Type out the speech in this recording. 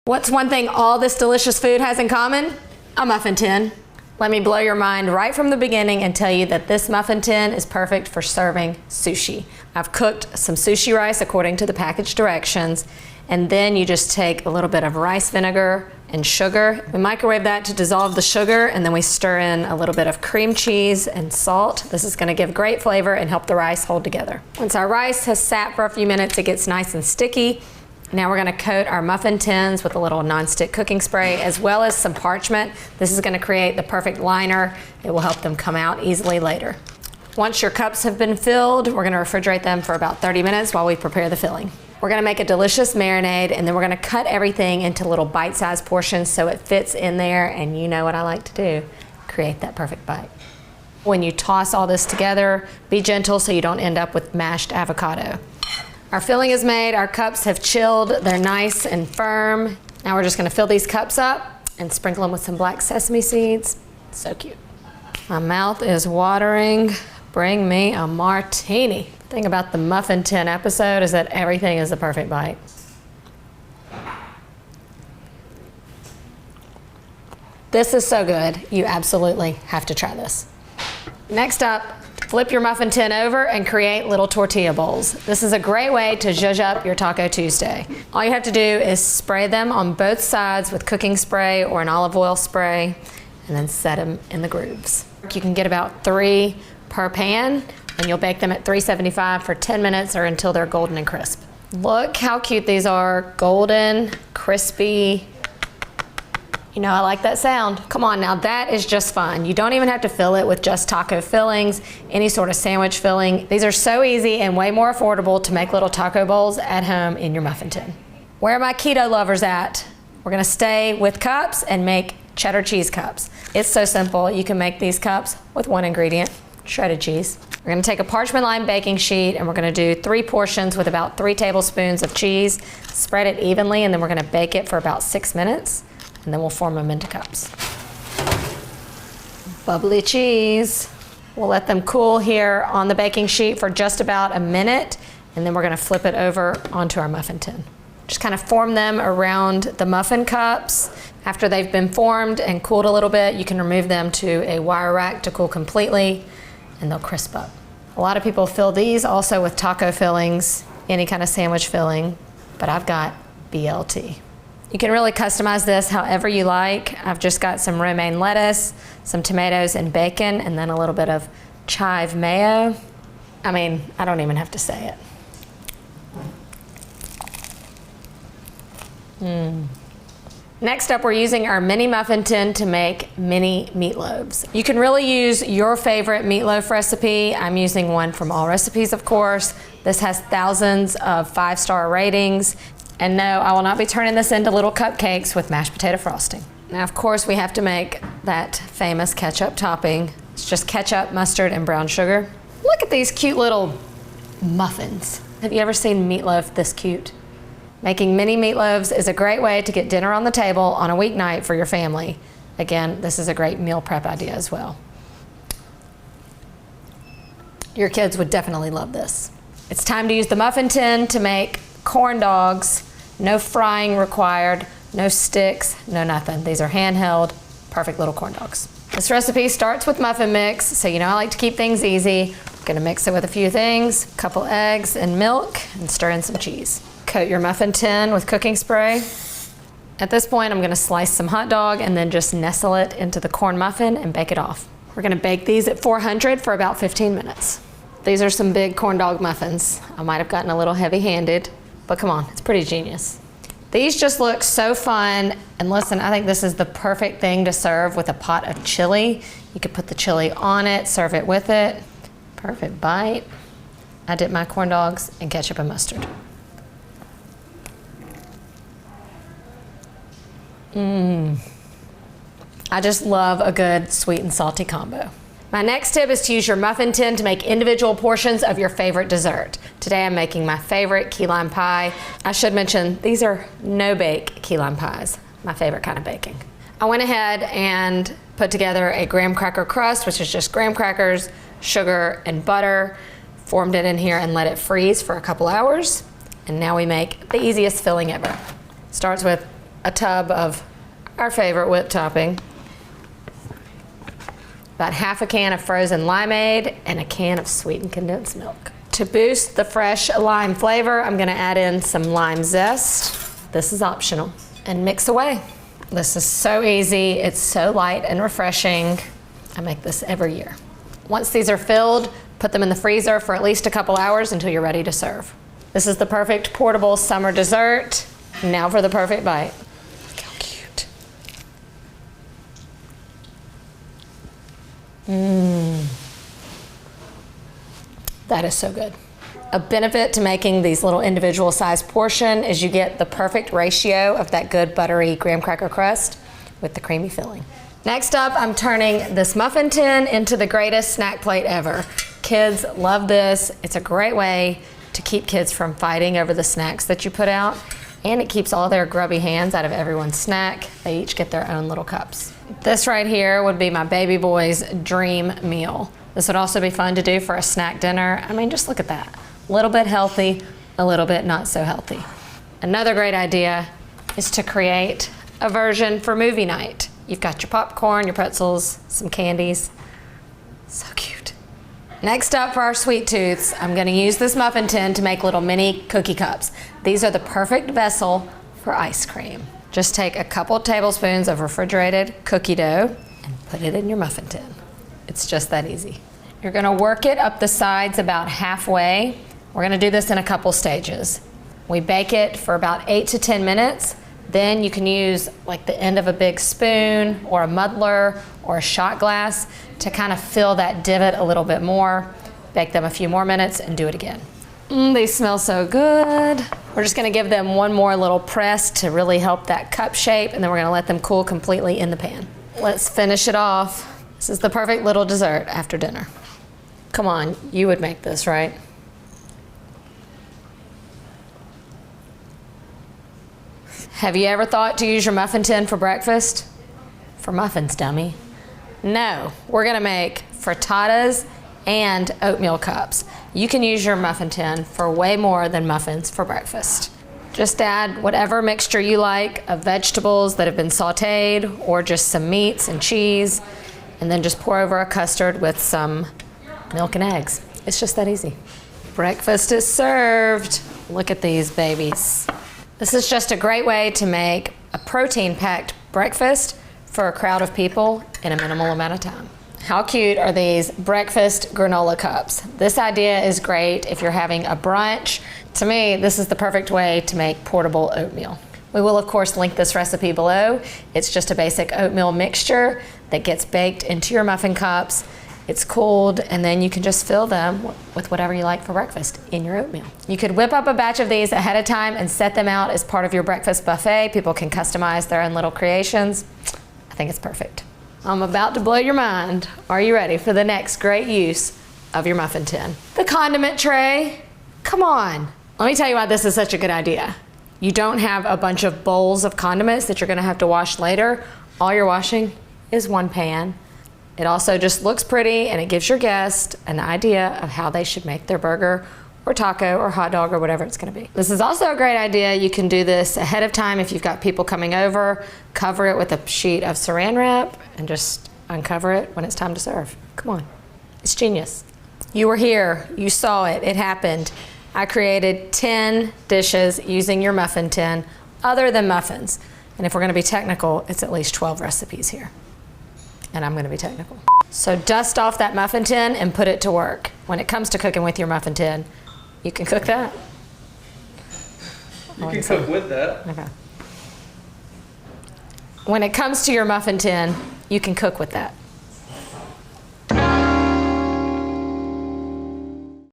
What's one thing all this delicious food has in common? A muffin tin. Let me blow your mind right from the beginning and tell you that this muffin tin is perfect for serving sushi. I've cooked some sushi rice according to the package directions, and then you just take a little bit of rice vinegar and sugar. We microwave that to dissolve the sugar, and then we stir in a little bit of cream cheese and salt. This is gonna give great flavor and help the rice hold together. Once our rice has sat for a few minutes, it gets nice and sticky. Now we're gonna coat our muffin tins with a little nonstick cooking spray as well as some parchment. This is gonna create the perfect liner. It will help them come out easily later. Once your cups have been filled, we're gonna refrigerate them for about 30 minutes while we prepare the filling. We're gonna make a delicious marinade, and then we're gonna cut everything into little bite-sized portions so it fits in there, and you know what I like to do, create that perfect bite. When you toss all this together, be gentle so you don't end up with mashed avocado. Our filling is made, our cups have chilled, they're nice and firm. Now we're just gonna fill these cups up and sprinkle them with some black sesame seeds. So cute. My mouth is watering. Bring me a martini. The thing about the muffin tin episode is that everything is the perfect bite. This is so good, you absolutely have to try this. Next up, flip your muffin tin over and create little tortilla bowls. This is a great way to zhuzh up your Taco Tuesday. All you have to do is spray them on both sides with cooking spray or an olive oil spray, and then set them in the grooves. You can get about 3 per pan, and you'll bake them at 375 for 10 minutes or until they're golden and crisp. Look how cute these are, golden, crispy. You know I like that sound. Come on now, that is just fun. You don't even have to fill it with just taco fillings, any sort of sandwich filling. These are so easy and way more affordable to make little taco bowls at home in your muffin tin. Where are my keto lovers at? We're gonna stay with cups and make cheddar cheese cups. It's so simple. You can make these cups with one ingredient, shredded cheese. We're gonna take a parchment lined baking sheet and we're gonna do 3 portions with about 3 tablespoons of cheese. Spread it evenly, and then we're gonna bake it for about 6 minutes, and then we'll form them into cups. Bubbly cheese. We'll let them cool here on the baking sheet for just about a minute, and then we're gonna flip it over onto our muffin tin. Just kind of form them around the muffin cups. After they've been formed and cooled a little bit, you can remove them to a wire rack to cool completely, and they'll crisp up. A lot of people fill these also with taco fillings, any kind of sandwich filling, but I've got BLT. You can really customize this however you like. I've just got some romaine lettuce, some tomatoes and bacon, and then a little bit of chive mayo. I mean, I don't even have to say it. Next up, we're using our mini muffin tin to make mini meatloaves. You can really use your favorite meatloaf recipe. I'm using one from All Recipes, of course. This has thousands of 5-star ratings. And no, I will not be turning this into little cupcakes with mashed potato frosting. Now, of course, we have to make that famous ketchup topping. It's just ketchup, mustard, and brown sugar. Look at these cute little muffins. Have you ever seen meatloaf this cute? Making mini meatloaves is a great way to get dinner on the table on a weeknight for your family. Again, this is a great meal prep idea as well. Your kids would definitely love this. It's time to use the muffin tin to make corn dogs. No frying required, no sticks, no nothing. These are handheld, perfect little corn dogs. This recipe starts with muffin mix, so you know I like to keep things easy. I'm gonna mix it with a few things, a couple eggs and milk, and stir in some cheese. Coat your muffin tin with cooking spray. At this point, I'm gonna slice some hot dog and then just nestle it into the corn muffin and bake it off. We're gonna bake these at 400 for about 15 minutes. These are some big corn dog muffins. I might have gotten a little heavy-handed, but come on, it's pretty genius. These just look so fun, and listen, I think this is the perfect thing to serve with a pot of chili. You could put the chili on it, serve it with it. Perfect bite. I dip my corn dogs in ketchup and mustard. I just love a good sweet and salty combo. My next tip is to use your muffin tin to make individual portions of your favorite dessert. Today I'm making my favorite key lime pie. I should mention, these are no-bake key lime pies, my favorite kind of baking. I went ahead and put together a graham cracker crust, which is just graham crackers, sugar, and butter, formed it in here and let it freeze for a couple hours. And now we make the easiest filling ever. Starts with a tub of our favorite whipped topping, about half a can of frozen limeade, and a can of sweetened condensed milk. To boost the fresh lime flavor, I'm gonna add in some lime zest. This is optional. And mix away. This is so easy, it's so light and refreshing. I make this every year. Once these are filled, put them in the freezer for at least a couple hours until you're ready to serve. This is the perfect portable summer dessert. Now for the perfect bite. Look how cute. That is so good. A benefit to making these little individual sized portion is you get the perfect ratio of that good buttery graham cracker crust with the creamy filling. Next up, I'm turning this muffin tin into the greatest snack plate ever. Kids love this. It's a great way to keep kids from fighting over the snacks that you put out, and it keeps all their grubby hands out of everyone's snack. They each get their own little cups. This right here would be my baby boy's dream meal. This would also be fun to do for a snack dinner. I mean, just look at that. A little bit healthy, a little bit not so healthy. Another great idea is to create a version for movie night. You've got your popcorn, your pretzels, some candies. So cute. Next up for our sweet tooths, I'm gonna use this muffin tin to make little mini cookie cups. These are the perfect vessel for ice cream. Just take a couple tablespoons of refrigerated cookie dough and put it in your muffin tin. It's just that easy. You're gonna work it up the sides about halfway. We're gonna do this in a couple stages. We bake it for about 8 to 10 minutes. Then you can use like the end of a big spoon or a muddler or a shot glass to kind of fill that divot a little bit more. Bake them a few more minutes and do it again. They smell so good. We're just gonna give them one more little press to really help that cup shape, and then we're gonna let them cool completely in the pan. Let's finish it off. This is the perfect little dessert after dinner. Come on, you would make this, right? Have you ever thought to use your muffin tin for breakfast? For muffins, dummy. No, we're gonna make frittatas and oatmeal cups. You can use your muffin tin for way more than muffins for breakfast. Just add whatever mixture you like of vegetables that have been sauteed or just some meats and cheese, and then just pour over a custard with some milk and eggs. It's just that easy. Breakfast is served. Look at these babies. This is just a great way to make a protein-packed breakfast for a crowd of people in a minimal amount of time. How cute are these breakfast granola cups? This idea is great if you're having a brunch. To me, this is the perfect way to make portable oatmeal. We will, of course, link this recipe below. It's just a basic oatmeal mixture that gets baked into your muffin cups. It's cooled, and then you can just fill them with whatever you like for breakfast in your oatmeal. You could whip up a batch of these ahead of time and set them out as part of your breakfast buffet. People can customize their own little creations. I think it's perfect. I'm about to blow your mind. Are you ready for the next great use of your muffin tin? The condiment tray. Come on. Let me tell you why this is such a good idea. You don't have a bunch of bowls of condiments that you're gonna have to wash later. All you're washing is one pan. It also just looks pretty, and it gives your guest an idea of how they should make their burger or taco or hot dog or whatever it's gonna be. This is also a great idea. You can do this ahead of time if you've got people coming over. Cover it with a sheet of saran wrap and just uncover it when it's time to serve. Come on, it's genius. You were here, you saw it, it happened. I created 10 dishes using your muffin tin other than muffins. And if we're gonna be technical, it's at least 12 recipes here. And I'm gonna be technical. So dust off that muffin tin and put it to work. When it comes to cooking with your muffin tin, you can cook that. You can cook with that. Okay. When it comes to your muffin tin, you can cook with that.